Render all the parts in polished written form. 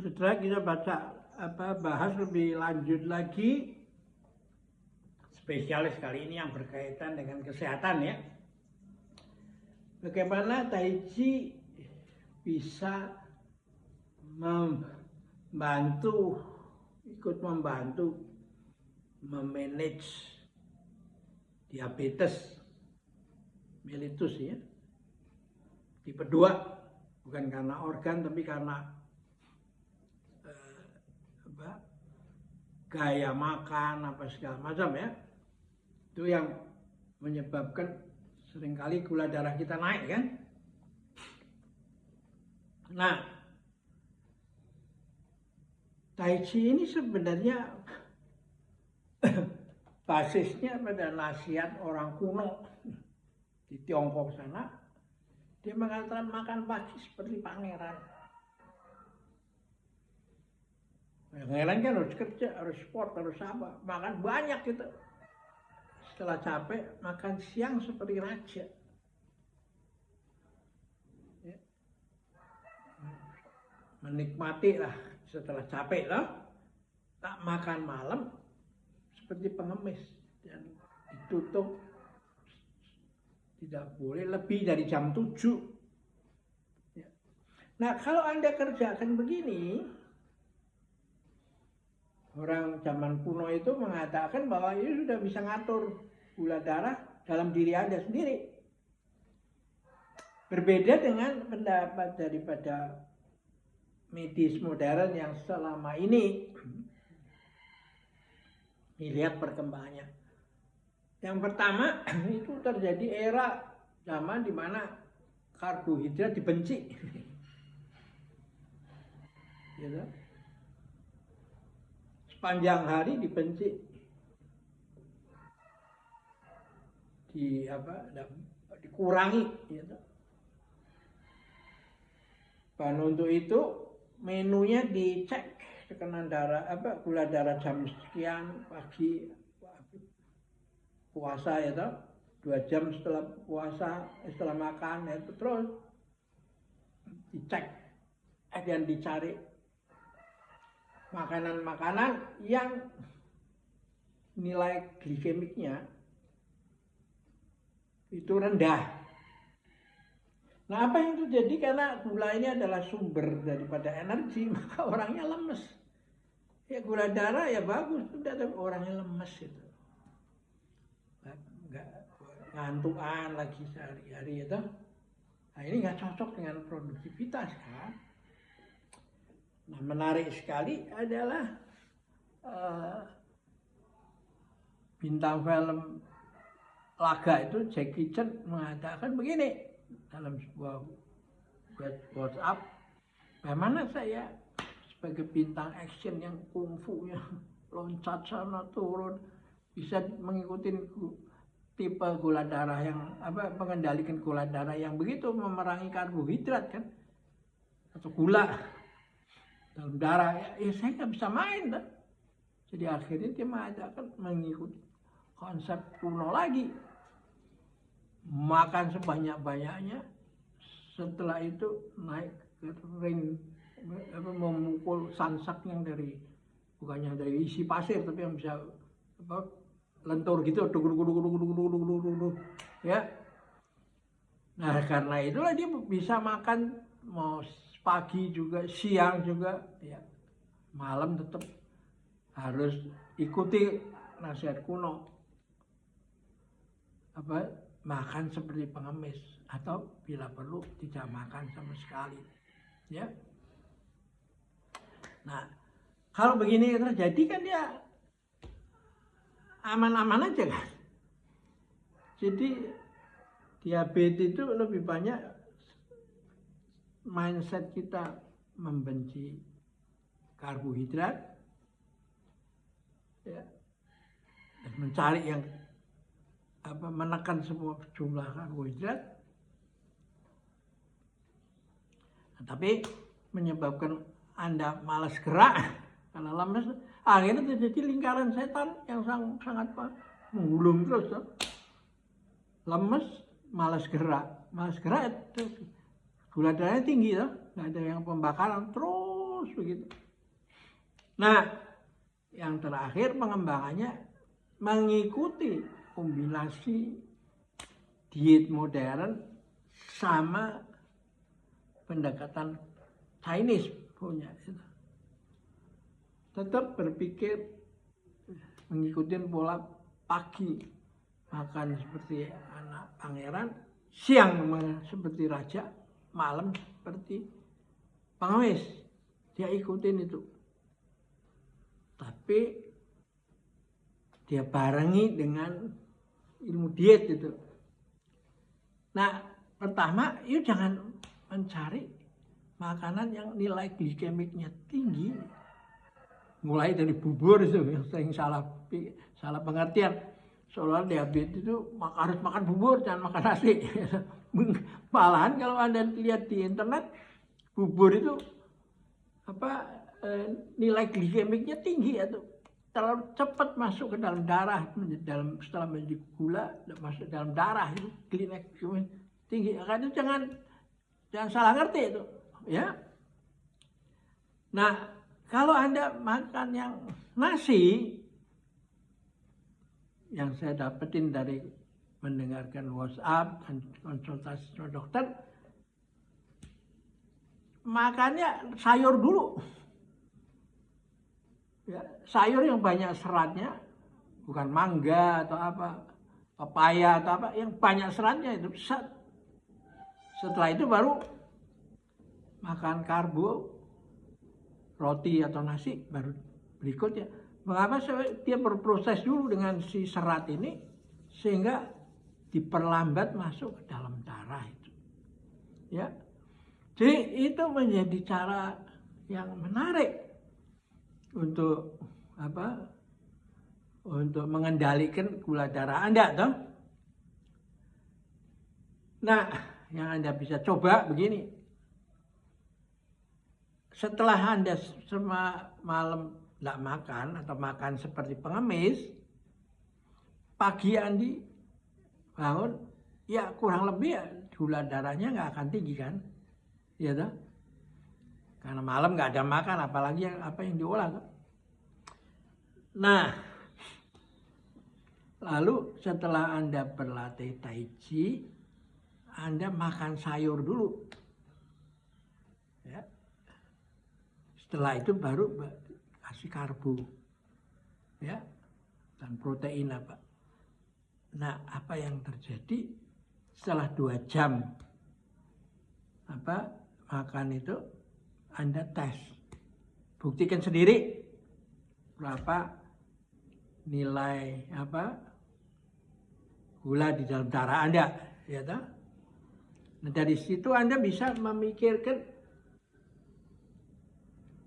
Saudara, kita bahas lebih lanjut lagi spesialis kali ini yang berkaitan dengan kesehatan ya. Bagaimana Tai Chi bisa ikut membantu memanage diabetes mellitus ya. Tipe 2, bukan karena organ tapi karena gaya makan apa segala macam ya. Itu yang menyebabkan seringkali gula darah kita naik kan. Nah, Tai Chi ini sebenarnya basisnya pada nasihat orang kuno di Tiongkok sana. Dia mengatakan makan pagi seperti pangeran. Pangeran kan harus kerja, harus sport, harus apa, makan banyak gitu. Setelah capek, makan siang seperti raja. Ya. Menikmati lah setelah capek lah. Tak makan malam seperti pengemis dan ditutup tidak boleh lebih dari jam 7. Ya. Nah, kalau Anda kerjakan begini, orang zaman kuno itu mengatakan bahwa ini sudah bisa ngatur gula darah dalam diri Anda sendiri. Berbeda dengan pendapat daripada medis modern yang selama ini dilihat perkembangannya. Yang pertama itu terjadi era zaman di mana karbohidrat dibenci. Gitu. Sepanjang hari dibenci, dikurangi gitu. Dan untuk itu menunya dicek tekanan darah gula darah jam sekian pagi puasa ya toh, 2 jam setelah puasa setelah makan ya, terus dicek dan dicari makanan-makanan yang nilai glikemiknya itu rendah. Nah, apa yang terjadi karena gula ini adalah sumber daripada energi, maka orangnya lemes. Ya gula darah ya bagus, sudah tapi orangnya lemes itu. Nggak ngantukan lagi sehari-hari itu. Nah, ini nggak cocok dengan produktivitas kan. Nah, menarik sekali adalah bintang film laga itu Jackie Chan mengatakan begini dalam sebuah WhatsApp, bagaimana saya sebagai bintang action yang kungfu yang loncat sana turun bisa mengikuti tipe gula darah yang mengendalikan gula darah yang begitu memerangi karbohidrat kan atau gula dalam darah ya saya nggak bisa main kan. Jadi akhirnya dia mengikuti konsep kuno lagi, makan sebanyak-banyaknya, setelah itu naik ke ring memukul sansak yang bukannya dari isi pasir tapi yang bisa lentur gitu ya. Nah, karena itulah dia bisa makan mau pagi juga, siang juga, ya malam tetap harus ikuti nasihat kuno. Makan seperti pengemis atau bila perlu tidak makan sama sekali. Ya. Nah, kalau begini terjadi kan dia aman-aman aja kan. Jadi diabetes itu lebih banyak mindset kita membenci karbohidrat ya, dan mencari yang menekan semua jumlah karbohidrat, tapi menyebabkan Anda malas gerak karena lemes, akhirnya terjadi lingkaran setan yang sangat menggulung terus tuh. Lemes, malas gerak itu gula darahnya tinggi tuh, nggak ada yang pembakaran, terus terus begitu. Nah, yang terakhir pengembangannya mengikuti kombinasi diet modern sama pendekatan Chinese punya itu. Tetap berpikir mengikuti pola pagi makan seperti anak pangeran, siang seperti raja, malam seperti pengemis. Dia ikutin itu. Tapi dia barengi dengan ilmu diet itu. Nah, pertama, yuk jangan mencari makanan yang nilai glikemiknya tinggi. Mulai dari bubur itu yang sering salah pengertian. Seolah diabetes itu harus makan bubur, jangan makan nasi. Malahan kalau Anda lihat di internet, bubur itu nilai glikemiknya tinggi atau terlalu cepat masuk ke dalam darah, setelah menjadi gula masuk dalam darah itu glikemik tinggi. Karena itu jangan salah ngerti itu, ya. Nah, kalau Anda makan yang nasi, yang saya dapetin dari mendengarkan WhatsApp dan konsultasi sama dokter, makannya sayur dulu. Ya, sayur yang banyak seratnya, bukan mangga atau apa, pepaya atau apa, yang banyak seratnya itu. Setelah itu baru makan karbo, roti atau nasi, baru berikutnya. Mengapa dia berproses dulu dengan si serat ini, sehingga diperlambat masuk ke dalam darah itu. Ya, jadi itu menjadi cara yang menarik untuk untuk mengendalikan gula darah Anda, toh. Nah, yang Anda bisa coba begini. Setelah Anda malam tidak makan atau makan seperti pengemis, pagi Anda bangun, ya kurang lebih ya, gula darahnya nggak akan tinggi kan, ya toh? Karena malam nggak ada makan, apalagi apa yang diolah. Nah, lalu setelah Anda berlatih Tai Chi, Anda makan sayur dulu. Ya. Setelah itu baru kasih karbo, ya, dan protein apa. Nah, apa yang terjadi setelah 2 jam makan itu? Anda tes, buktikan sendiri berapa nilai gula di dalam darah Anda, ya toh? Nah, dari situ Anda bisa memikirkan,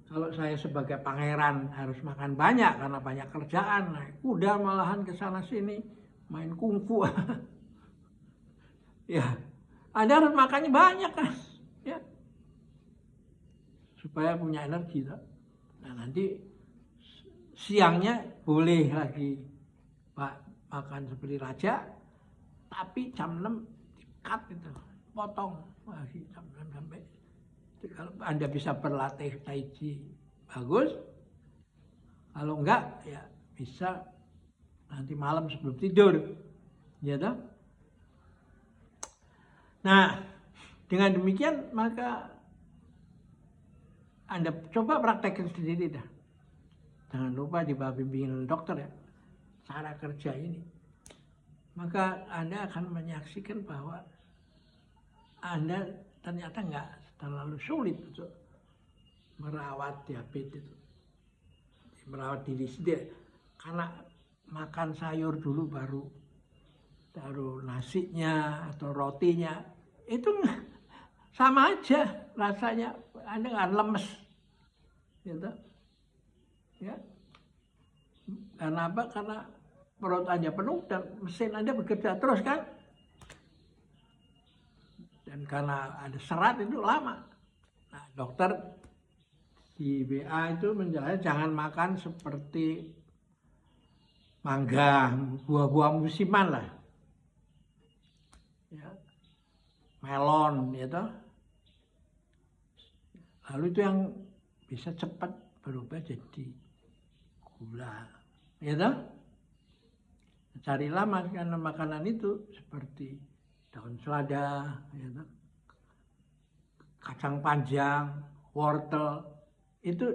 kalau saya sebagai pangeran harus makan banyak karena banyak kerjaan, naik kuda malahan ke sana sini, main kungfu. Ya, Anda harus makannya banyak kan, ya, supaya punya energi. Nah, nanti siangnya boleh lagi makan seperti raja, tapi jam 6 di-cut itu, potong lagi jam 6 sampai. Jadi kalau Anda bisa berlatih Tai Chi bagus, kalau enggak ya bisa nanti malam sebelum tidur, ya toh. Nah, dengan demikian maka Anda coba praktekkan sendiri dah. Jangan lupa di bawah bimbingan dokter ya, cara kerja ini. Maka Anda akan menyaksikan bahwa Anda ternyata nggak terlalu sulit untuk merawat diabetes itu. Merawat diri sendiri. Karena makan sayur dulu baru nasinya atau rotinya, itu sama aja rasanya, Anda nggak lemes. Gitu. Ya. Karena apa? Karena perut Anda penuh dan mesin Anda bekerja terus kan. Dan karena ada serat itu lama. Nah, dokter di WA itu menjelaskan jangan makan seperti mangga, buah-buah musiman lah. Ya. Melon gitu. Lalu itu yang bisa cepat berubah jadi gula. Ya toh? Carilah makanan itu seperti daun selada, ya toh? Kacang panjang, wortel, itu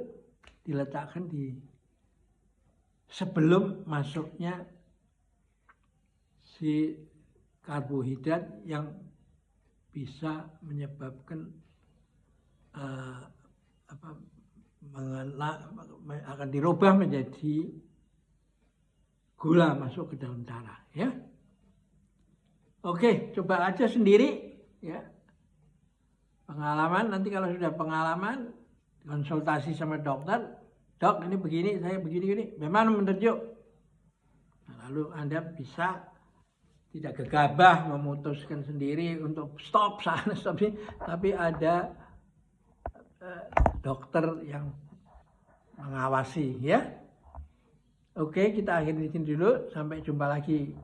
diletakkan di sebelum masuknya si karbohidrat yang bisa menyebabkan akan dirubah menjadi gula masuk ke dalam darah, ya. Oke, coba aja sendiri, ya. Pengalaman, nanti kalau sudah pengalaman konsultasi sama dokter, dok ini begini, saya begini, bagaimana menurut Yuk? Nah, lalu Anda bisa tidak gegabah memutuskan sendiri untuk stop sana, stop sini, tapi ada dokter yang mengawasi, ya. Oke, kita akhiri di sini dulu, sampai jumpa lagi.